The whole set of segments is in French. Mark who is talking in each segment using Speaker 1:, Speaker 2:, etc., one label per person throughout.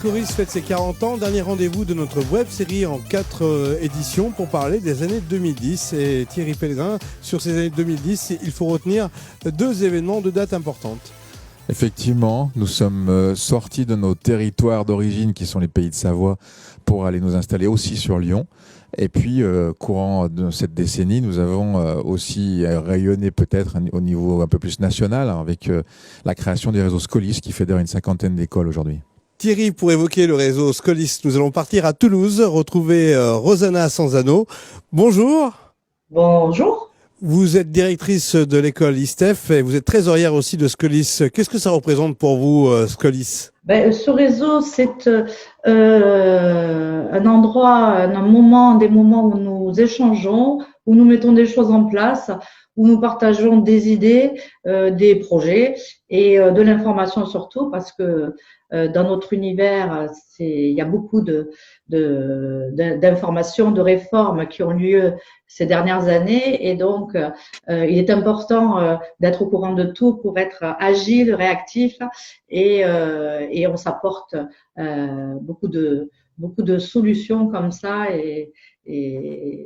Speaker 1: Coris fête ses 40 ans, dernier rendez-vous de notre web série en 4 éditions pour parler des années 2010. Et Thierry Pellegrin, sur ces années 2010, il faut retenir 2 événements de date importantes.
Speaker 2: Effectivement, nous sommes sortis de nos territoires d'origine qui sont les pays de Savoie pour aller nous installer aussi sur Lyon. Et puis, courant de cette décennie, nous avons aussi rayonné peut-être au niveau un peu plus national avec la création du réseau Scolis qui fédère une 50aine d'écoles aujourd'hui.
Speaker 1: Thierry, pour évoquer le réseau Scolis, nous allons partir à Toulouse, retrouver Rosanna Sanzano. Bonjour.
Speaker 3: Bonjour.
Speaker 1: Vous êtes directrice de l'école ISTEF et vous êtes trésorière aussi de Scolis. Qu'est-ce que ça représente pour vous, Scolis ?
Speaker 3: Ce réseau, c'est un endroit, des moments où nous échangeons, où nous mettons des choses en place, où nous partageons des idées, des projets et de l'information surtout, parce que dans notre univers, il y a beaucoup d'informations, de réformes qui ont lieu ces dernières années, et donc il est important d'être au courant de tout pour être agile, réactif, et on s'apporte beaucoup de solutions comme ça, et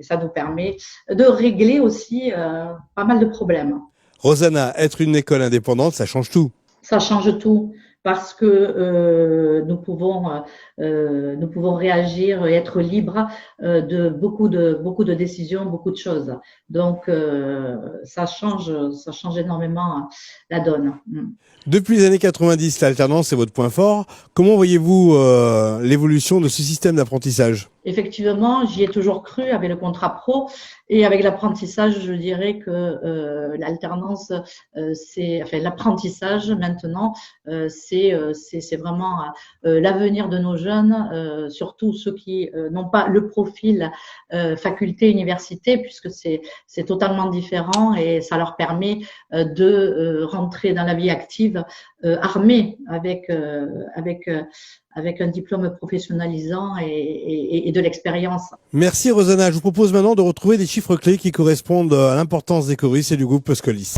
Speaker 3: ça nous permet de régler aussi pas mal de problèmes.
Speaker 1: Rosanna, être une école indépendante, ça change tout.
Speaker 3: Ça change tout. Parce que nous pouvons réagir et être libres de beaucoup de décisions, beaucoup de choses. Donc ça change énormément la donne.
Speaker 1: Depuis les années 90, l'alternance est votre point fort. Comment voyez-vous l'évolution de ce système d'apprentissage ?
Speaker 3: Effectivement, j'y ai toujours cru avec le contrat pro et avec l'apprentissage. Je dirais que l'alternance, l'apprentissage maintenant, c'est vraiment l'avenir de nos jeunes, surtout ceux qui n'ont pas le profil faculté université, puisque c'est totalement différent et ça leur permet de rentrer dans la vie active armés avec un diplôme professionnalisant et de l'expérience.
Speaker 1: Merci Rosanna. Je vous propose maintenant de retrouver des chiffres clés qui correspondent à l'importance des Coris et du groupe Scolis.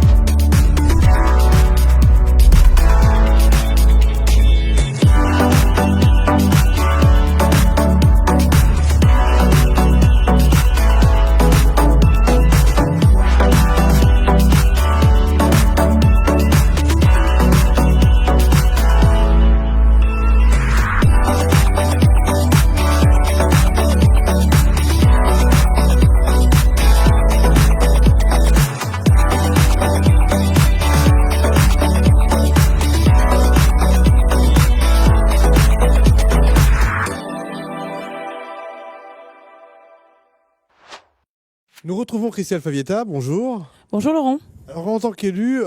Speaker 1: Nous retrouvons Christelle Favietta, bonjour.
Speaker 4: Bonjour Laurent.
Speaker 1: Alors en tant qu'élu,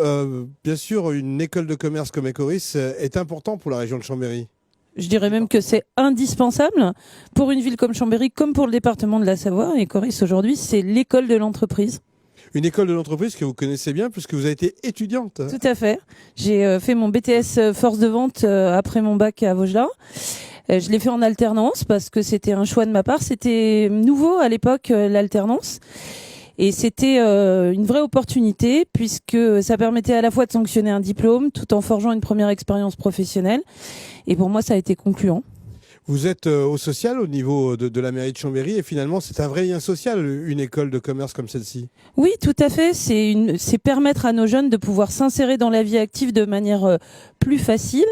Speaker 1: bien sûr, une école de commerce comme Ecoris est important pour la région de Chambéry.
Speaker 4: Je dirais même que c'est indispensable pour une ville comme Chambéry, comme pour le département de la Savoie. Ecoris aujourd'hui, c'est l'école de l'entreprise.
Speaker 1: Une école de l'entreprise que vous connaissez bien puisque vous avez été étudiante.
Speaker 4: Tout à fait. J'ai fait mon BTS force de vente après mon bac à Vaugelas. Je l'ai fait en alternance parce que c'était un choix de ma part. C'était nouveau à l'époque, l'alternance. Et c'était une vraie opportunité puisque ça permettait à la fois de sanctionner un diplôme tout en forgeant une première expérience professionnelle. Et pour moi, ça a été concluant.
Speaker 1: Vous êtes au social au niveau de la mairie de Chambéry et finalement c'est un vrai lien social, une école de commerce comme celle-ci.
Speaker 4: Oui, tout à fait. C'est permettre à nos jeunes de pouvoir s'insérer dans la vie active de manière plus facile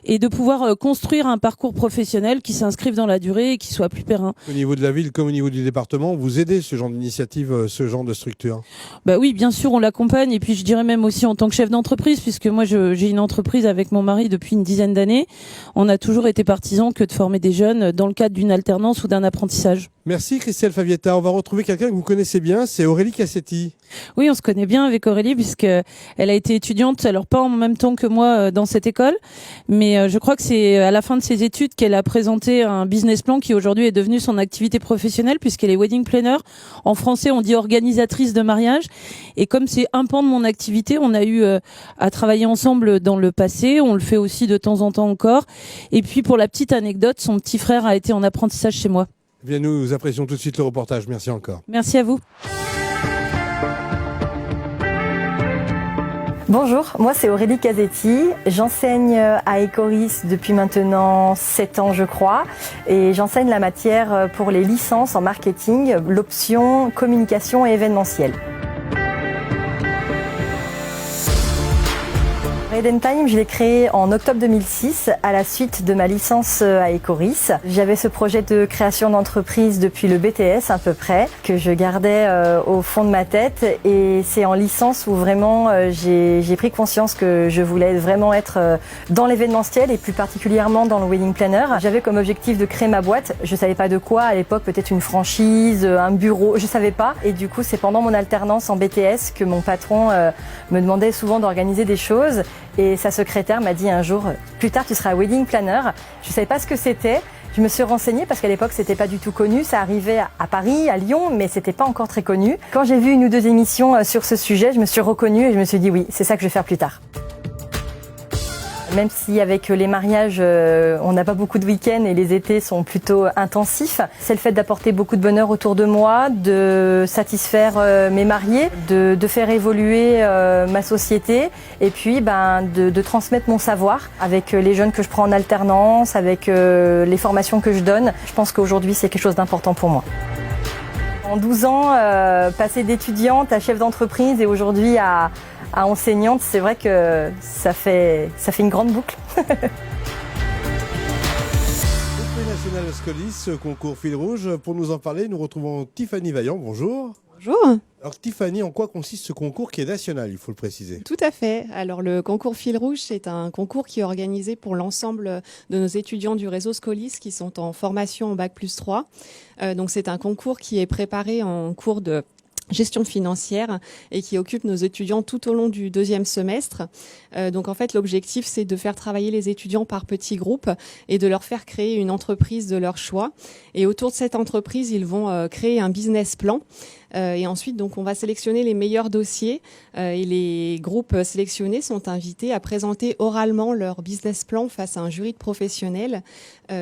Speaker 4: et de pouvoir construire un parcours professionnel qui s'inscrive dans la durée et qui soit plus périn.
Speaker 1: Au niveau de la ville comme au niveau du département, vous aidez ce genre d'initiative, ce genre de structure?
Speaker 4: Bah oui, bien sûr, on l'accompagne et puis je dirais même aussi en tant que chef d'entreprise puisque moi j'ai une entreprise avec mon mari depuis une dizaine d'années. On a toujours été partisans que de former des jeunes dans le cadre d'une alternance ou d'un apprentissage.
Speaker 1: Merci Christelle Favietta. On va retrouver quelqu'un que vous connaissez bien, c'est Aurélie Cassetti.
Speaker 4: Oui, on se connaît bien avec Aurélie puisque elle a été étudiante, alors pas en même temps que moi dans cette école, mais je crois que c'est à la fin de ses études qu'elle a présenté un business plan qui aujourd'hui est devenu son activité professionnelle puisqu'elle est wedding planner. En français, on dit organisatrice de mariage. Et comme c'est un pan de mon activité, on a eu à travailler ensemble dans le passé. On le fait aussi de temps en temps encore. Et puis pour la petite anecdote, son petit frère a été en apprentissage chez moi.
Speaker 1: Eh bien, nous apprécions tout de suite le reportage. Merci encore.
Speaker 4: Merci à vous.
Speaker 5: Bonjour, moi c'est Aurélie Casetti, j'enseigne à Ecoris depuis maintenant 7 ans je crois et j'enseigne la matière pour les licences en marketing, l'option communication et événementiel. Eden Time, je l'ai créé en octobre 2006 à la suite de ma licence à Ecoris. J'avais ce projet de création d'entreprise depuis le BTS à peu près, que je gardais au fond de ma tête et c'est en licence où vraiment j'ai pris conscience que je voulais vraiment être dans l'événementiel et plus particulièrement dans le wedding planner. J'avais comme objectif de créer ma boîte, je savais pas de quoi à l'époque, peut-être une franchise, un bureau, je savais pas et du coup c'est pendant mon alternance en BTS que mon patron me demandait souvent d'organiser des choses. Et sa secrétaire m'a dit un jour, plus tard tu seras wedding planner. Je ne savais pas ce que c'était. Je me suis renseignée parce qu'à l'époque c'était pas du tout connu. Ça arrivait à Paris, à Lyon, mais c'était pas encore très connu. Quand j'ai vu une ou deux émissions sur ce sujet, je me suis reconnue et je me suis dit oui, c'est ça que je vais faire plus tard. Même si avec les mariages, on n'a pas beaucoup de week-ends et les étés sont plutôt intensifs, c'est le fait d'apporter beaucoup de bonheur autour de moi, de satisfaire mes mariés, de faire évoluer ma société et puis de transmettre mon savoir avec les jeunes que je prends en alternance, avec les formations que je donne. Je pense qu'aujourd'hui, c'est quelque chose d'important pour moi. En 12 ans, passer d'étudiante à chef d'entreprise et aujourd'hui à enseignante, c'est vrai que ça fait une grande boucle.
Speaker 1: Le prix national Scolis, concours fil rouge. Pour nous en parler, nous retrouvons Tiffany Vaillant. Bonjour.
Speaker 6: Bonjour.
Speaker 1: Alors Tiffany, en quoi consiste ce concours qui est national, il faut le préciser?
Speaker 6: Tout à fait. Alors le concours Fil Rouge, c'est un concours qui est organisé pour l'ensemble de nos étudiants du réseau Scolis qui sont en formation en Bac+3. Donc c'est un concours qui est préparé en cours de gestion financière et qui occupe nos étudiants tout au long du deuxième semestre. Donc en fait, l'objectif, c'est de faire travailler les étudiants par petits groupes et de leur faire créer une entreprise de leur choix. Et autour de cette entreprise, ils vont créer un business plan. Et ensuite, donc, on va sélectionner les meilleurs dossiers et les groupes sélectionnés sont invités à présenter oralement leur business plan face à un jury de professionnels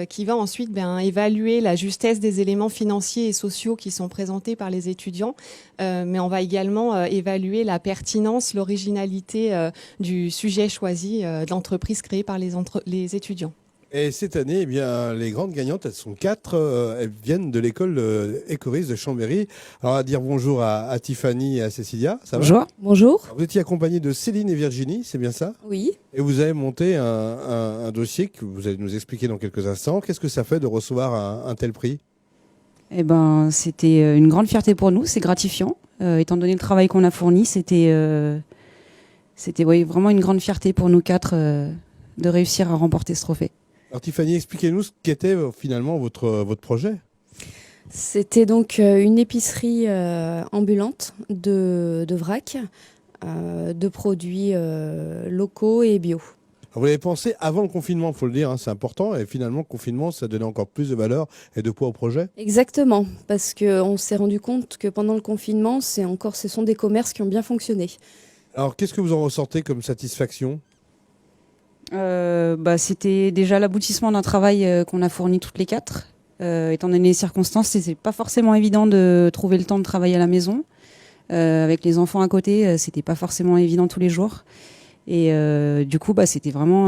Speaker 6: qui va ensuite évaluer la justesse des éléments financiers et sociaux qui sont présentés par les étudiants. Mais on va également évaluer la pertinence, l'originalité du sujet choisi de l'entreprise créée par les étudiants.
Speaker 1: Et cette année, eh bien, les grandes gagnantes, elles sont 4, elles viennent de l'école Ecoris de Chambéry. Alors, à dire bonjour à Tiffany et à Cécilia, ça va?
Speaker 7: Bonjour. Bonjour.
Speaker 1: Alors, vous étiez accompagnée de Céline et Virginie, c'est bien ça?
Speaker 7: Oui.
Speaker 1: Et vous avez monté un dossier que vous allez nous expliquer dans quelques instants. Qu'est-ce que ça fait de recevoir un tel prix?
Speaker 7: Eh ben, c'était une grande fierté pour nous, c'est gratifiant. Étant donné le travail qu'on a fourni, c'était vraiment une grande fierté pour nous 4 de réussir à remporter ce trophée.
Speaker 1: Alors Tiffany, expliquez-nous ce qu'était finalement votre projet.
Speaker 8: C'était donc une épicerie ambulante de vrac, de produits locaux et bio.
Speaker 1: Alors, vous l'avez pensé avant le confinement, il faut le dire, hein, c'est important. Et finalement, le confinement, ça donnait encore plus de valeur et de poids au projet.
Speaker 8: Exactement, parce qu'on s'est rendu compte que pendant le confinement, ce sont des commerces qui ont bien fonctionné. Alors
Speaker 1: qu'est-ce que vous en ressortez comme satisfaction ?
Speaker 7: C'était déjà l'aboutissement d'un travail qu'on a fourni toutes les 4. Étant donné les circonstances, c'est pas forcément évident de trouver le temps de travailler à la maison. Avec les enfants à côté, c'était pas forcément évident tous les jours. Et du coup, c'était vraiment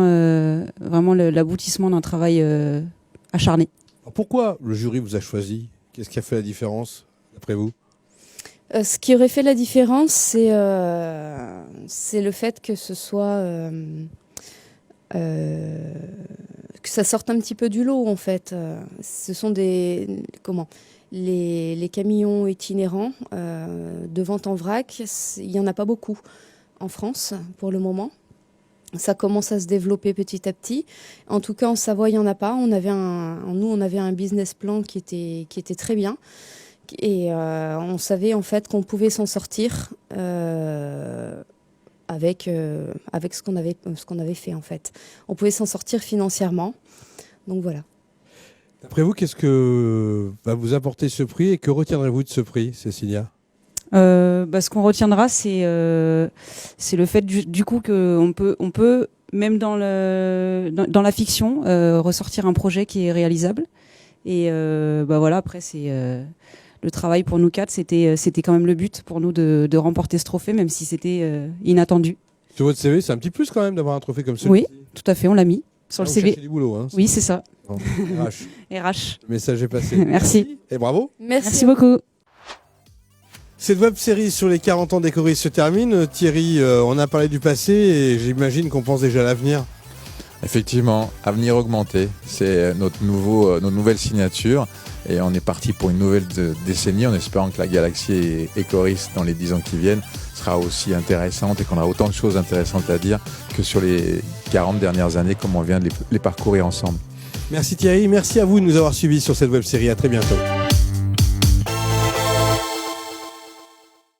Speaker 7: l'aboutissement d'un travail acharné.
Speaker 1: Alors pourquoi le jury vous a choisi ? Qu'est-ce qui a fait la différence, d'après vous ?
Speaker 8: Ce qui aurait fait la différence, c'est le fait que ce soit... que ça sorte un petit peu du lot en fait. Ce sont les camions itinérants de vente en vrac, il n'y en a pas beaucoup en France pour le moment. Ça commence à se développer petit à petit. En tout cas en Savoie il n'y en a pas. On avait un business plan qui était très bien et on savait en fait qu'on pouvait s'en sortir avec ce qu'on avait fait en fait. On pouvait s'en sortir financièrement. Donc voilà.
Speaker 1: D'après vous, qu'est-ce que va vous apporter ce prix et que retiendrez-vous de ce prix, Cécilia ?
Speaker 7: Ce qu'on retiendra, c'est le fait du coup qu'on peut même dans la fiction ressortir un projet qui est réalisable. Et après c'est le travail pour nous 4, c'était quand même le but pour nous de remporter ce trophée, même si c'était inattendu.
Speaker 1: Sur votre CV, c'est un petit plus quand même d'avoir un trophée comme celui-ci.
Speaker 7: Oui, tout à fait, on l'a mis sur le
Speaker 1: Vous
Speaker 7: CV.
Speaker 1: cherchez du boulot, hein.
Speaker 7: Oui, c'est ça.
Speaker 1: Bon, RH.
Speaker 7: RH.
Speaker 1: Le message est passé.
Speaker 7: Merci.
Speaker 1: Et bravo.
Speaker 7: Merci beaucoup.
Speaker 1: Cette web série sur les 40 ans d'Ecoris se termine. Thierry, on a parlé du passé et j'imagine qu'on pense déjà à l'avenir.
Speaker 2: Effectivement, avenir augmenté, c'est notre nouvelle signature et on est parti pour une nouvelle décennie en espérant que la galaxie Ecoris dans les 10 ans qui viennent sera aussi intéressante et qu'on aura autant de choses intéressantes à dire que sur les 40 dernières années comme on vient de les parcourir ensemble.
Speaker 1: Merci Thierry, merci à vous de nous avoir suivis sur cette web série. À très bientôt.